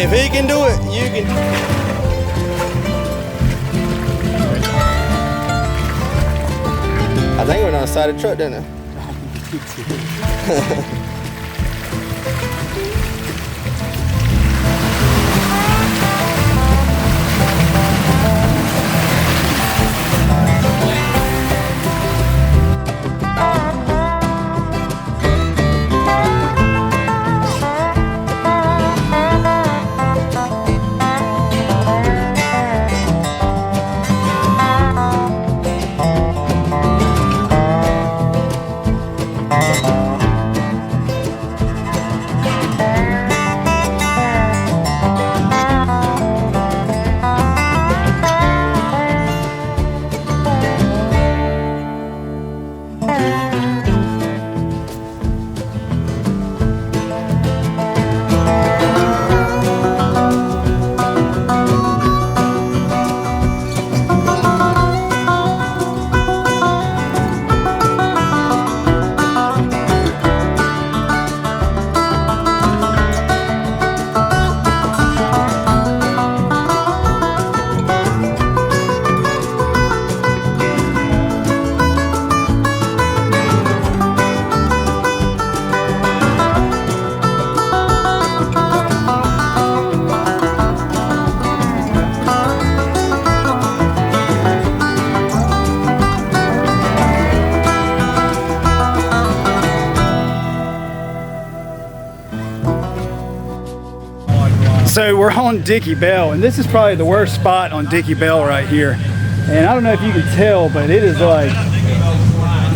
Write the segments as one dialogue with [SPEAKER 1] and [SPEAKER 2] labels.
[SPEAKER 1] If he can do it, you can. I think we're on the side of the truck, didn't it?
[SPEAKER 2] So we're on Dicky Bell, and this is probably the worst spot on Dicky Bell right here. And I don't know if you can tell, but it is like,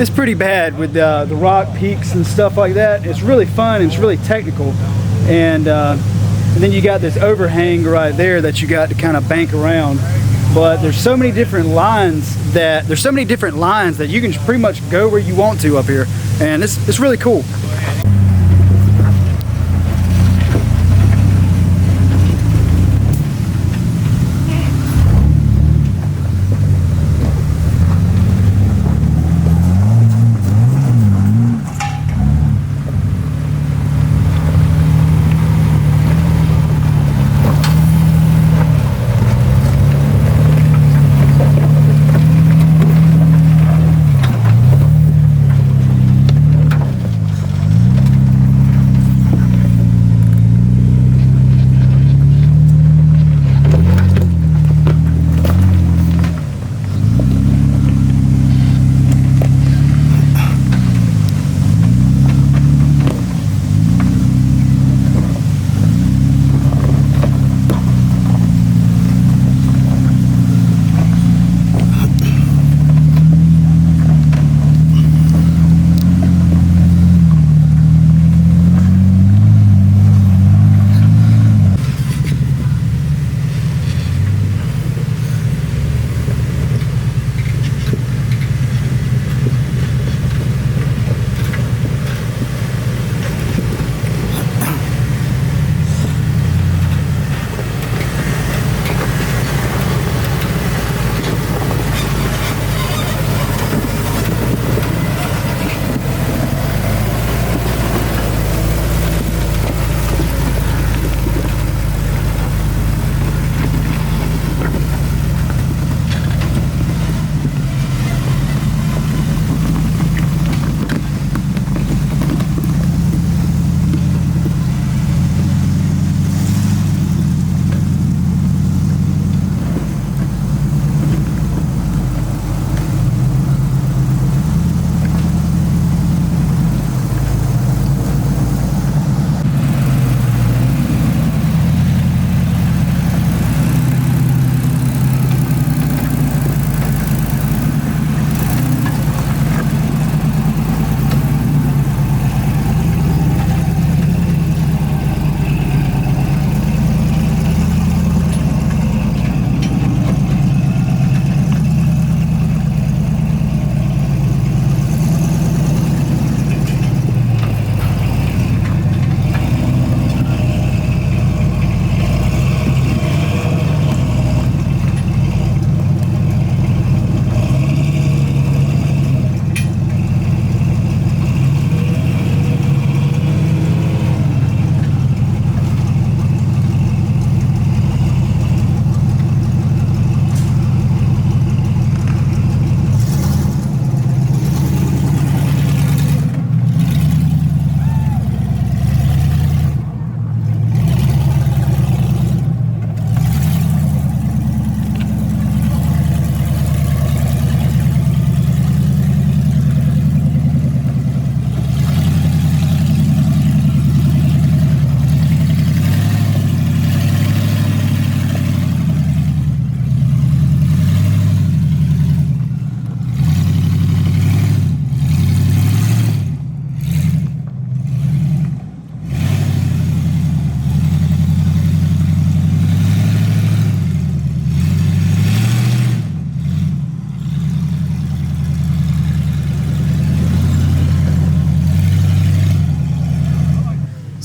[SPEAKER 2] it's pretty bad with the rock peaks and stuff like that. It's really fun, it's really technical. And then you got this overhang right there that you got to kind of bank around. But there's so many different lines that you can pretty much go where you want to up here. And it's really cool.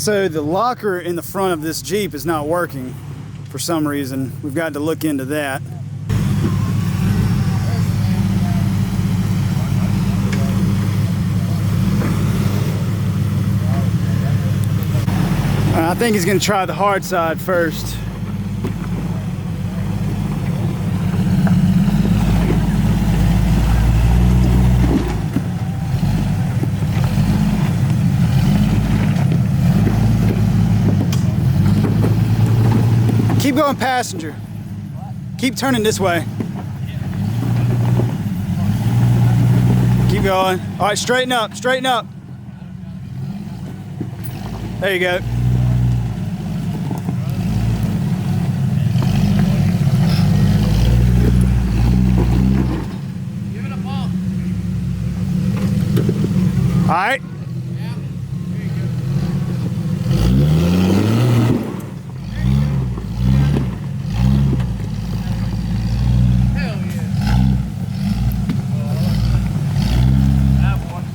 [SPEAKER 2] So the locker in the front of this Jeep is not working for some reason. We've got to look into that. I think he's going to try the hard side first. Keep going passenger. Keep turning this way. Keep going. All right, straighten up, straighten up. There you go.
[SPEAKER 3] Give it a pump.
[SPEAKER 2] All right.
[SPEAKER 3] Yeah. There you go. Hell yeah. That one.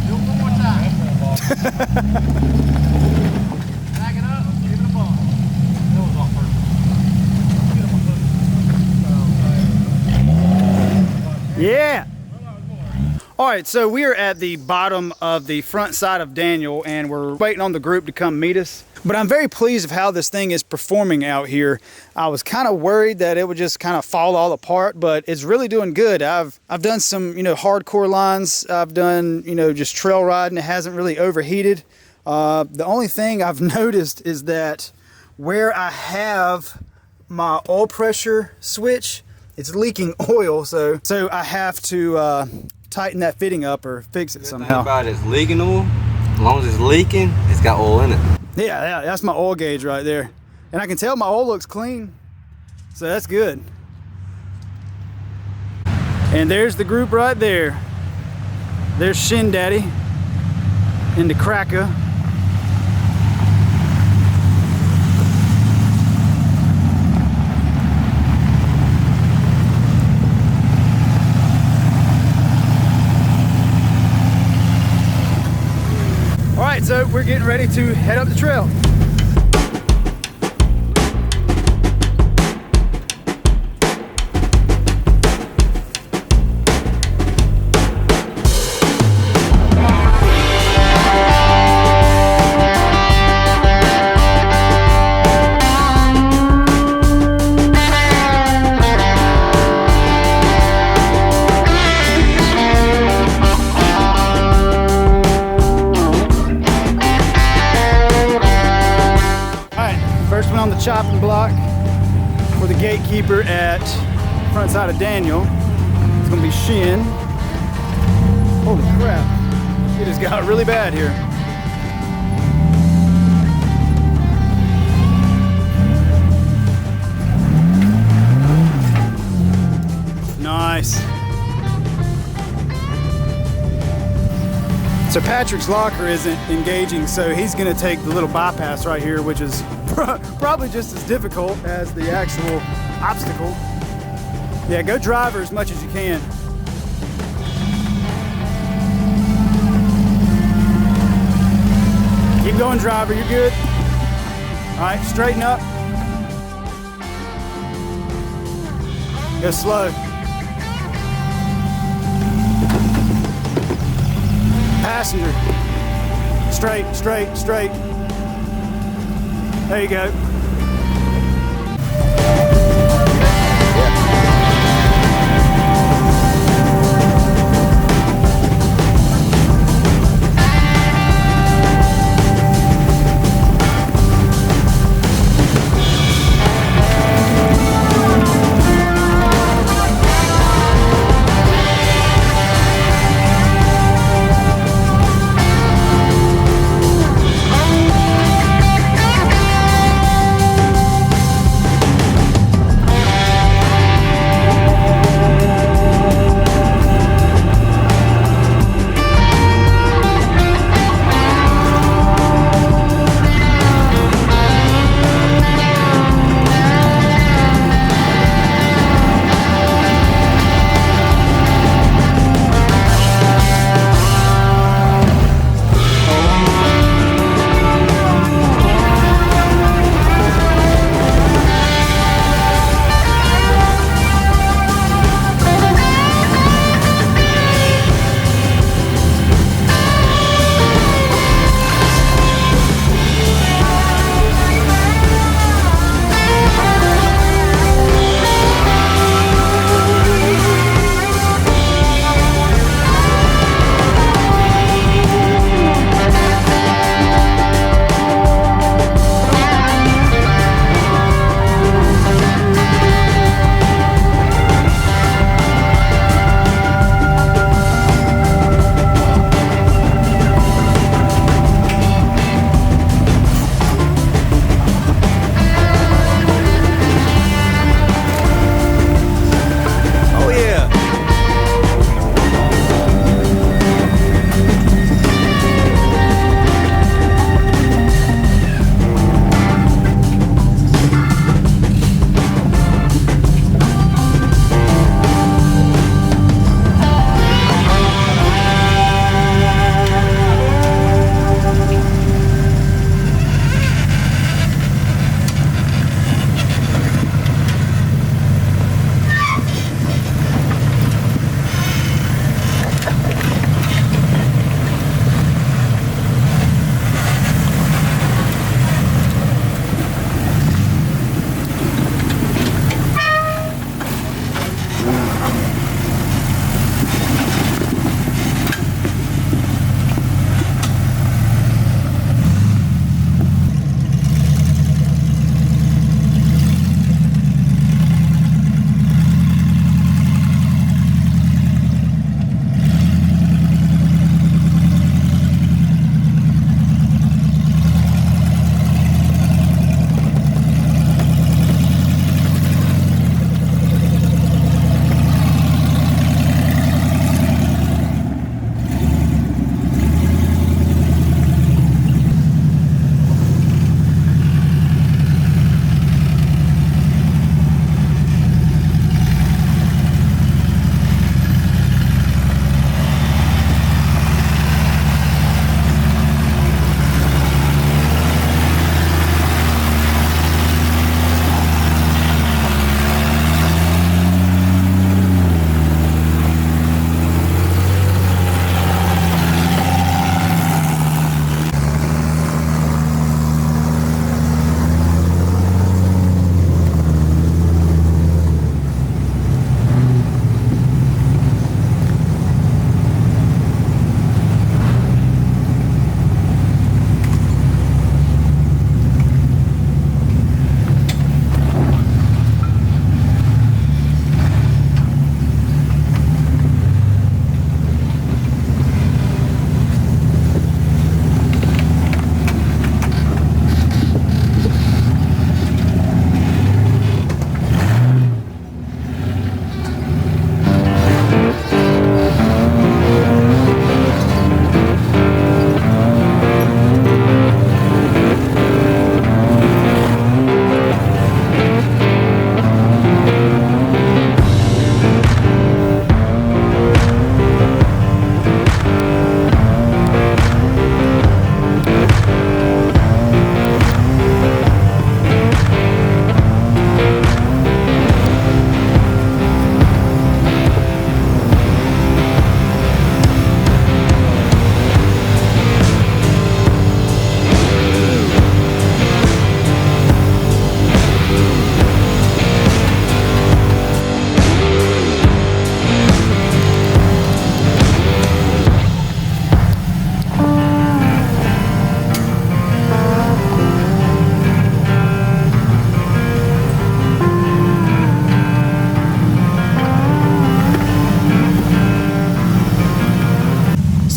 [SPEAKER 3] Do it one more time. Back it up. Give it a bump. That was off first.
[SPEAKER 2] Yeah. All right, so we are at the bottom of the front side of Daniel and we're waiting on the group to come meet us. But I'm very pleased of how this thing is performing out here. I was kind of worried that it would just kind of fall all apart, but it's really doing good. I've done some, hardcore lines. I've done, just trail riding. It hasn't really overheated. The only thing I've noticed is that where I have my oil pressure switch, it's leaking oil, so I have to tighten that fitting up or fix it somehow.
[SPEAKER 4] The thing about it, it's leaking oil. As long as it's leaking, it's got oil in it.
[SPEAKER 2] Yeah, that's my oil gauge right there. And I can tell my oil looks clean, so that's good. And there's the group right there. There's Shin Daddy and the Cracker. All right, so we're getting ready to head up the trail. On the chopping block for the gatekeeper at front side of Daniel. It's gonna be Shin. Holy crap, it has got really bad here. Nice. So Patrick's locker isn't engaging, so he's gonna take the little bypass right here, which is probably just as difficult as the actual obstacle. Yeah, go driver as much as you can. Keep going, driver, you're good. All right, straighten up. Go slow. Passenger. Straight, straight, straight. There you go.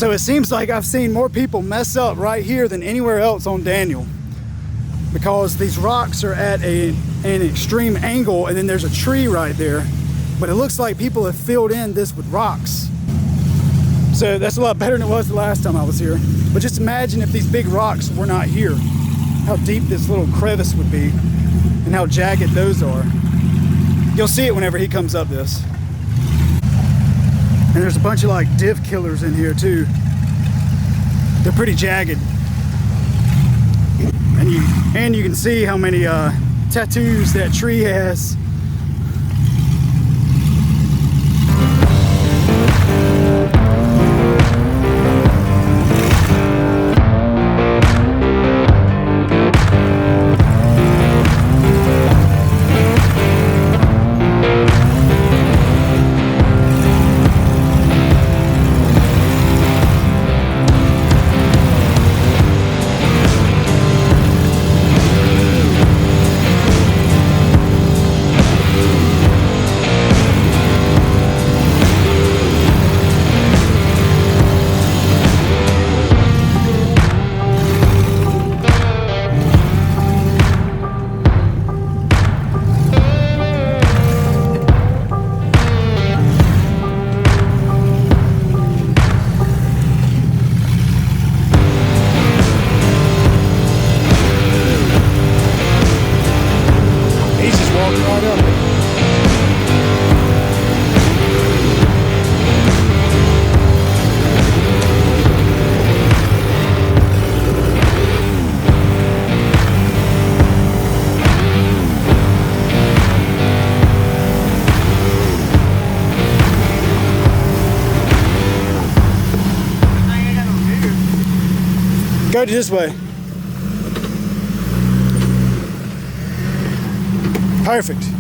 [SPEAKER 2] So it seems like I've seen more people mess up right here than anywhere else on Daniel, because these rocks are at an extreme angle, and then there's a tree right there. But it looks like people have filled in this with rocks. So that's a lot better than it was the last time I was here. But just imagine if these big rocks were not here, how deep this little crevice would be and how jagged those are. You'll see it whenever he comes up this. And there's a bunch of like div killers in here too. They're pretty jagged. And you can see how many tattoos that tree has. Go this way. Perfect.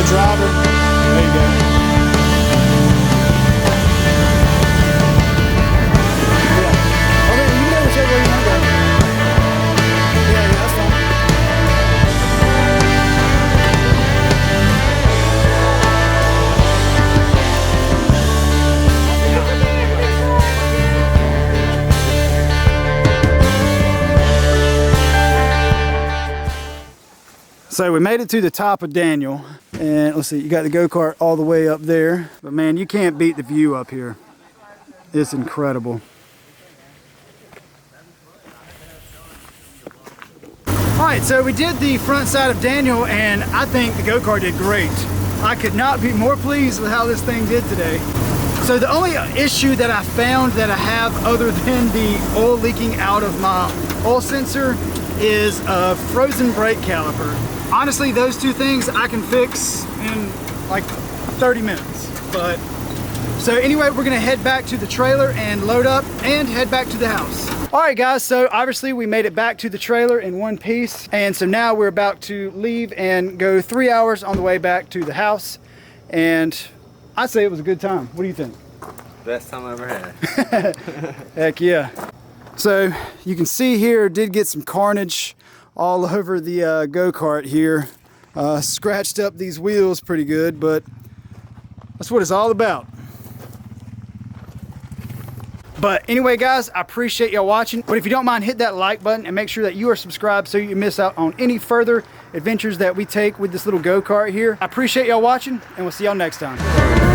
[SPEAKER 2] Driver. There you go. Yeah. Okay, you can go whichever way you want to go. Yeah, that's fine. So we made it to the top of Daniel. And let's see, you got the go-kart all the way up there. But man, you can't beat the view up here. It's incredible. All right, so we did the front side of Daniel, and I think the go-kart did great. I could not be more pleased with how this thing did today. So the only issue that I found that I have other than the oil leaking out of my oil sensor is a frozen brake caliper. Honestly, those two things I can fix in like 30 minutes. But so anyway, we're gonna head back to the trailer and load up and head back to the house. All right guys, so obviously we made it back to the trailer in one piece. And so now we're about to leave and go 3 hours on the way back to the house. And I'd say it was a good time. What do you think?
[SPEAKER 4] Best time I ever had.
[SPEAKER 2] Heck yeah. So you can see here, did get some carnage all over the go-kart here. Scratched up these wheels pretty good, but that's what it's all about. But anyway guys, I appreciate y'all watching. But if you don't mind, hit that like button and make sure that you are subscribed so you miss out on any further adventures that we take with this little go-kart here. I appreciate y'all watching, and we'll see y'all next time.